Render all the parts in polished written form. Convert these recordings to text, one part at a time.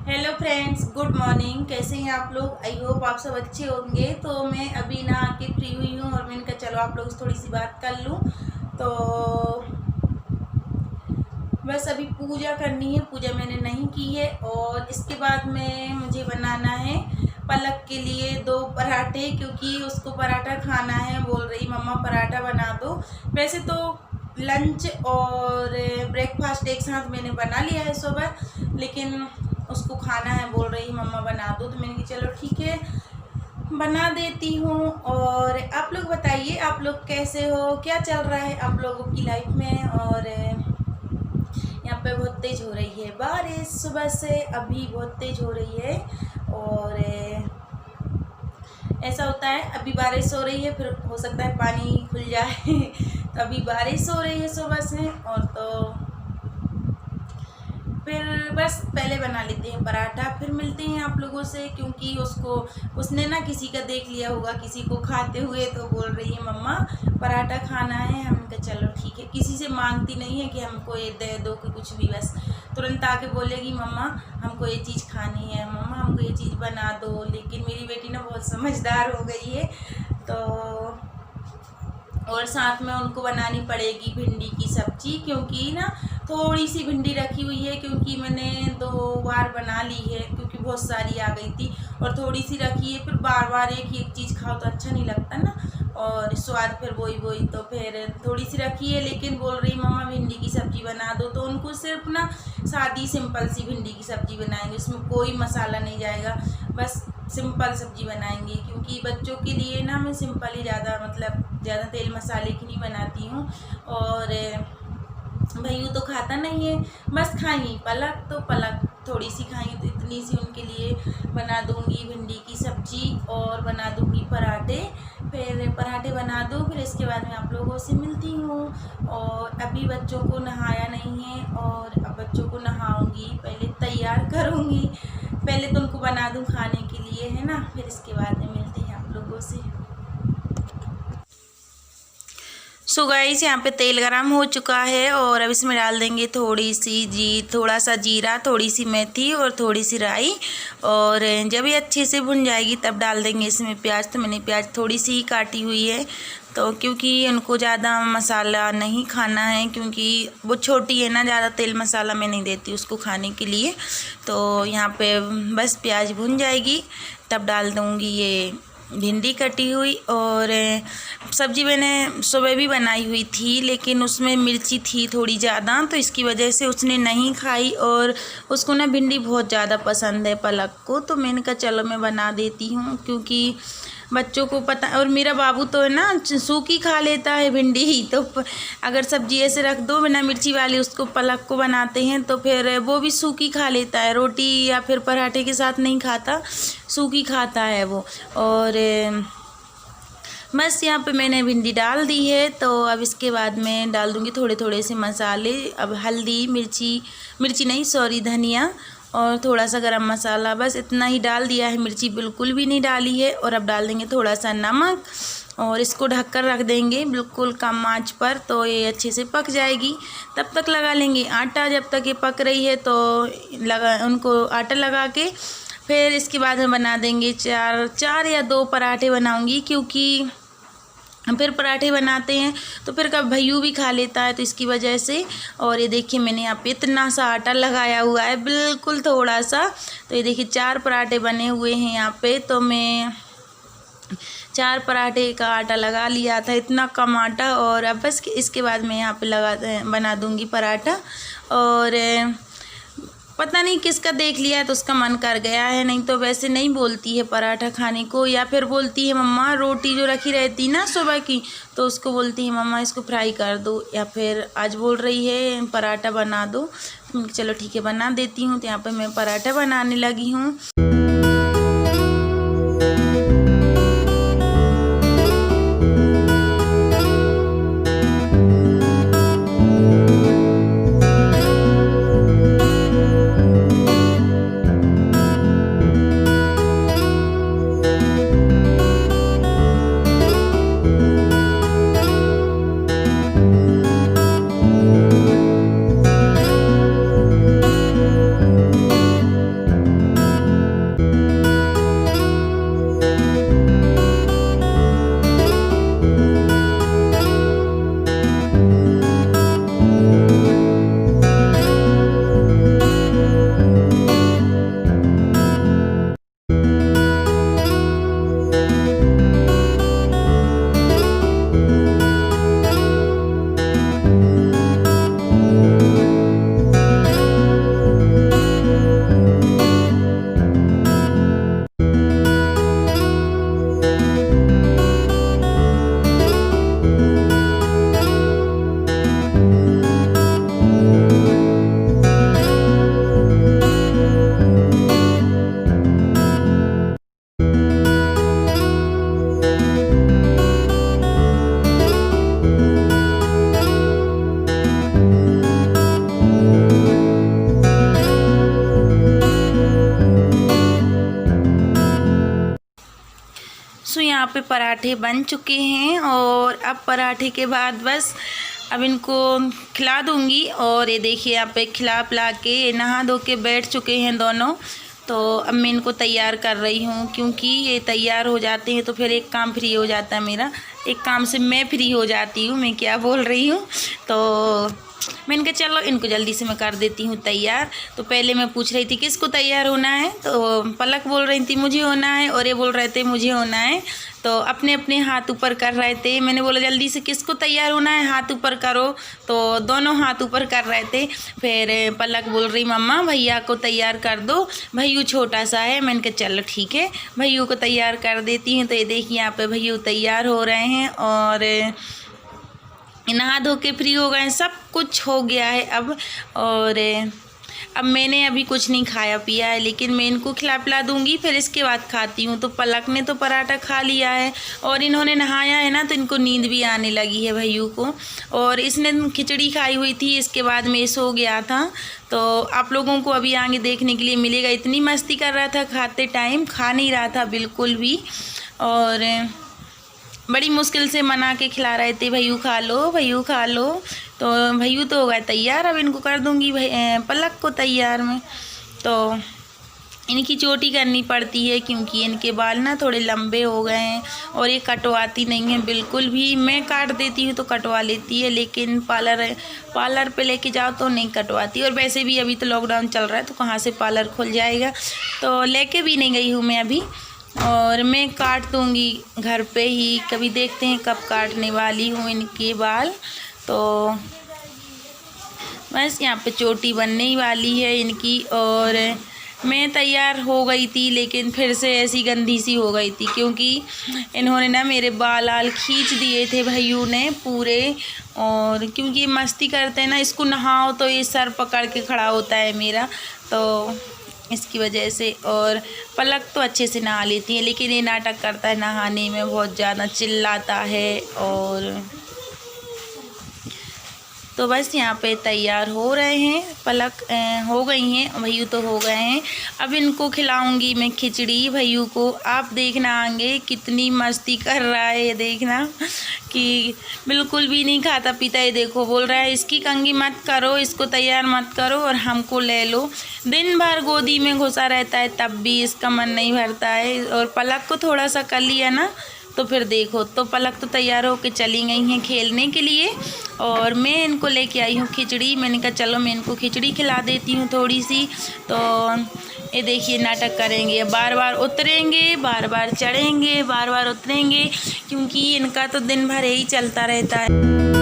Hello friends, good morning. कैसे हैं आप लोग? आई होप आप सब अच्छे होंगे। तो मैं अभी नहा के फ्री हुई हूँ और मैंने कहा चलो आप लोग से थोड़ी सी बात कर लूँ। तो बस अभी पूजा करनी है, पूजा मैंने नहीं की है। और इसके बाद में मुझे बनाना है पलक के लिए 2 पराठे, क्योंकि उसको पराठा खाना है। बोल रही मम्मा पराठा बना दो। वैसे तो लंच और ब्रेकफास्ट एक साथ मैंने बना लिया है सुबह, लेकिन उसको खाना है, बोल रही मम्मा बना दो। तो मैंने कहा चलो ठीक है, बना देती हूँ। और आप लोग बताइए, आप लोग कैसे हो, क्या चल रहा है आप लोगों की लाइफ में। और यहाँ पे बहुत तेज़ हो रही है बारिश, सुबह से अभी बहुत तेज़ हो रही है। और ऐसा होता है, अभी बारिश हो रही है, फिर हो सकता है पानी खुल जाए तो अभी बारिश हो रही है सुबह से। और तो फिर बस पहले बना लेते हैं पराठा, फिर मिलते हैं आप लोगों से। क्योंकि उसने ना किसी का देख लिया होगा, किसी को खाते हुए, तो बोल रही है मम्मा पराठा खाना है। हमने कहा चलो ठीक है। किसी से मांगती नहीं है कि हमको ये दे दो कि कुछ भी, बस तुरंत आके बोलेगी मम्मा हमको ये चीज़ खानी है, मम्मा हमको ये चीज़ बना दो। लेकिन मेरी बेटी ना बहुत समझदार हो गई है, तो और साथ में उनको बनानी पड़ेगी भिंडी की सब्जी, क्योंकि ना थोड़ी सी भिंडी रखी हुई है, क्योंकि मैंने 2 बार बना ली है, क्योंकि बहुत सारी आ गई थी। और थोड़ी सी रखी है, फिर बार बार एक ही एक चीज़ खाओ तो अच्छा नहीं लगता ना, और स्वाद फिर वही। तो फिर थोड़ी सी रखी है, लेकिन बोल रही मम्मा भिंडी की सब्ज़ी बना दो। तो उनको सिर्फ ना सादी सिंपल सी भिंडी की सब्ज़ी बनाएंगे, उसमें कोई मसाला नहीं जाएगा, बस सिंपल सब्ज़ी बनाएंगे। क्योंकि बच्चों के लिए ना मैं सिंपल ही ज़्यादा, मतलब ज़्यादा तेल मसाले की नहीं बनाती हूँ। और भैया तो खाता नहीं है, बस खाएंगी पलक, तो पलक थोड़ी सी खाएंगी, तो इतनी सी उनके लिए बना दूंगी भिंडी की सब्जी और बना दूंगी पराठे। फिर पराठे बना दूँ, फिर इसके बाद मैं आप लोगों से मिलती हूँ। और अभी बच्चों को नहाया नहीं है, और अब बच्चों को नहाऊंगी, पहले तैयार करूँगी, पहले तो उनको बना दूँ खाने के लिए, है ना। फिर इसके बाद में मिलते हैं आप लोगों से। सो गाइस, यहाँ पे तेल गरम हो चुका है और अब इसमें डाल देंगे थोड़ा सा जीरा, थोड़ी सी मेथी और थोड़ी सी राई। और जब ये अच्छे से भुन जाएगी तब डाल देंगे इसमें प्याज। तो मैंने प्याज थोड़ी सी ही काटी हुई है, तो क्योंकि उनको ज़्यादा मसाला नहीं खाना है, क्योंकि वो छोटी है ना, ज़्यादा तेल मसाला मैं नहीं देती उसको खाने के लिए। तो यहाँ पे बस प्याज भुन जाएगी तब डाल दूँगी ये भिंडी कटी हुई। और सब्ज़ी मैंने सुबह भी बनाई हुई थी, लेकिन उसमें मिर्ची थी थोड़ी ज़्यादा, तो इसकी वजह से उसने नहीं खाई। और उसको ना भिंडी बहुत ज़्यादा पसंद है पलक को, तो मैंने कहा चलो मैं बना देती हूँ, क्योंकि बच्चों को पता। और मेरा बाबू तो है ना सूखी खा लेता है भिंडी ही, तो अगर सब्जी ऐसे रख दो बिना मिर्ची वाली, उसको पलक को बनाते हैं, तो फिर वो भी सूखी खा लेता है, रोटी या फिर पराठे के साथ नहीं खाता, सूखी खाता है वो। और बस यहाँ पे मैंने भिंडी डाल दी है, तो अब इसके बाद मैं डाल दूँगी थोड़े थोड़े से मसाले। अब हल्दी, मिर्ची नहीं सॉरी, धनिया और थोड़ा सा गरम मसाला, बस इतना ही डाल दिया है, मिर्ची बिल्कुल भी नहीं डाली है। और अब डाल देंगे थोड़ा सा नमक, और इसको ढककर रख देंगे बिल्कुल कम आंच पर, तो ये अच्छे से पक जाएगी। तब तक लगा लेंगे आटा, जब तक ये पक रही है तो उनको आटा लगा के फिर इसके बाद हम बना देंगे 4 या 2 पराठे बनाऊंगी, क्योंकि फिर पराठे बनाते हैं तो फिर कब भैयू भी खा लेता है, तो इसकी वजह से। और ये देखिए मैंने यहाँ पे इतना सा आटा लगाया हुआ है, बिल्कुल थोड़ा सा। तो ये देखिए 4 पराठे बने हुए हैं यहाँ पे, तो मैं 4 पराठे का आटा लगा लिया था, इतना कम आटा। और अब बस इसके बाद मैं यहाँ पे बना दूँगी पराठा। और पता नहीं किसका देख लिया है तो उसका मन कर गया है, नहीं तो वैसे नहीं बोलती है पराठा खाने को। या फिर बोलती है मम्मा रोटी जो रखी रहती ना सुबह की, तो उसको बोलती है मम्मा इसको फ्राई कर दो, या फिर आज बोल रही है पराठा बना दो। तो चलो ठीक है बना देती हूँ। तो यहाँ पर मैं पराठा बनाने लगी हूँ। यहाँ पे पराठे बन चुके हैं और अब पराठे के बाद बस अब इनको खिला दूँगी। और ये देखिए यहाँ पे खिला पिला के नहा धो के बैठ चुके हैं दोनों। तो अब मैं इनको तैयार कर रही हूँ, क्योंकि ये तैयार हो जाते हैं तो फिर एक काम फ्री हो जाता है मेरा, एक काम से मैं फ्री हो जाती हूँ। मैं क्या बोल रही हूँ, तो मैंने कहा चलो इनको जल्दी से मैं कर देती हूँ तैयार। तो पहले मैं पूछ रही थी किसको तैयार होना है, तो पलक बोल रही थी मुझे होना है और ये बोल रहे थे मुझे होना है। तो अपने अपने हाथ ऊपर कर रहे थे। मैंने बोला जल्दी से किसको तैयार होना है, हाथ ऊपर करो। तो दोनों हाथ ऊपर कर रहे थे। फिर पलक बोल रही मम्मा भैया को तैयार कर दो, भैयू छोटा सा है। मैंने कहा चलो ठीक है भैयू को तैयार कर देती हूँ। तो ये देखिए यहाँ पे भैयू तैयार हो रहे हैं और नहा धो के फ्री हो गए, सब कुछ हो गया है अब। और अब मैंने अभी कुछ नहीं खाया पिया है, लेकिन मैं इनको खिला पिला दूँगी, फिर इसके बाद खाती हूँ। तो पलक ने तो पराठा खा लिया है और इन्होंने नहाया है ना, तो इनको नींद भी आने लगी है भैयू को। और इसने खिचड़ी खाई हुई थी, इसके बाद में सो गया था। तो आप लोगों को अभी आगे देखने के लिए मिलेगा। इतनी मस्ती कर रहा था खाते टाइम, खा नहीं रहा था बिल्कुल भी, और बड़ी मुश्किल से मना के खिला रहे थे भैयू खा लो भैयू खा लो। तो भैयू तो हो गया तैयार, अब इनको कर दूंगी पलक को तैयार में। तो इनकी चोटी करनी पड़ती है क्योंकि इनके बाल ना थोड़े लंबे हो गए हैं और ये कटवाती नहीं है बिल्कुल भी। मैं काट देती हूँ तो कटवा लेती है, लेकिन पार्लर पे लेके जाओ तो नहीं कटवाती। और वैसे भी अभी तो लॉकडाउन चल रहा है तो कहाँ से पार्लर खुल जाएगा, तो लेके भी नहीं गई हूँ मैं अभी। और मैं काट दूँगी घर पे ही, कभी देखते हैं कब काटने वाली हूँ इनके बाल। तो बस यहाँ पे चोटी बनने ही वाली है इनकी। और मैं तैयार हो गई थी, लेकिन फिर से ऐसी गंदी सी हो गई थी, क्योंकि इन्होंने ना मेरे बाल खींच दिए थे भैयू ने पूरे। और क्योंकि ये मस्ती करते हैं ना, इसको नहाओ तो ये सर पकड़ के खड़ा होता है मेरा, तो इसकी वजह से। और पलक तो अच्छे से नहा लेती है, लेकिन ये नाटक करता है नहाने में, बहुत ज़्यादा चिल्लाता है। और तो बस यहाँ पे तैयार हो रहे हैं, पलक हो गई हैं, भैयू तो हो गए हैं। अब इनको खिलाऊंगी मैं खिचड़ी भैयू को। आप देखना आगे कितनी मस्ती कर रहा है, ये देखना कि बिल्कुल भी नहीं खाता पीता। ये देखो बोल रहा है इसकी कंघी मत करो, इसको तैयार मत करो और हमको ले लो। दिन भर गोदी में घुसा रहता है, तब भी इसका मन नहीं भरता है। और पलक को थोड़ा सा कर लिया ना, तो फिर देखो, तो पलक तो तैयार होके चली गई हैं खेलने के लिए और मैं इनको लेके आई हूँ खिचड़ी। मैंने कहा चलो मैं इनको खिचड़ी खिला देती हूँ थोड़ी सी। तो ये देखिए नाटक करेंगे, बार बार उतरेंगे, बार बार चढ़ेंगे, बार बार उतरेंगे, क्योंकि इनका तो दिन भर यही चलता रहता है।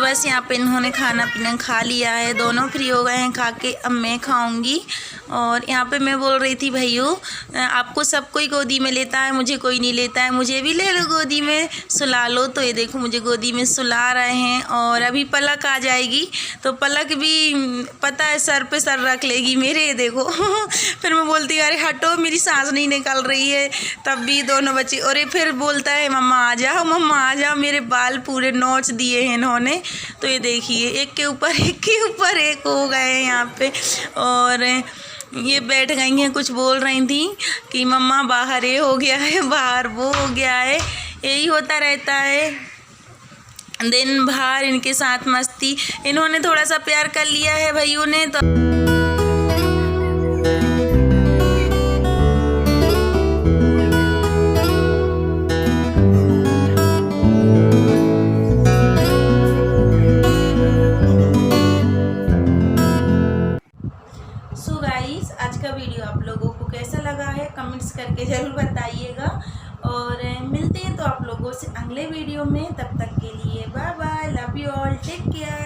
बस यहाँ पे इन्होंने खाना पीना खा लिया है, दोनों फ्री हो गए हैं खा के। अब मैं खाऊंगी। और यहाँ पे मैं बोल रही थी भैयू आपको सब कोई गोदी में लेता है, मुझे कोई नहीं लेता है, मुझे भी ले लो गोदी में, सुला लो। तो ये देखो मुझे गोदी में सुला रहे हैं। और अभी पलक आ जाएगी तो पलक भी पता है सर पे सर रख लेगी मेरे, ये देखो फिर मैं बोलती अरे हटो मेरी सांस नहीं निकल रही है, तब भी दोनों बच्चे। और ये फिर बोलता है मम्मा आ जाओ, मम्मा आ जाओ। मेरे बाल पूरे नोच दिए हैं इन्होंने। तो ये देखिए एक के ऊपर एक हो गए हैं यहाँ पे। और ये बैठ गई हैं, कुछ बोल रही थी कि मम्मा बाहर ये हो गया है, बाहर वो हो गया है। यही होता रहता है दिन भर इनके साथ मस्ती। इन्होंने थोड़ा सा प्यार कर लिया है भैयू ने, तो आज का वीडियो आप लोगों को कैसा लगा है कमेंट्स करके ज़रूर बताइएगा। और मिलते हैं तो आप लोगों से अगले वीडियो में, तब तक के लिए bye bye, love you all, take care.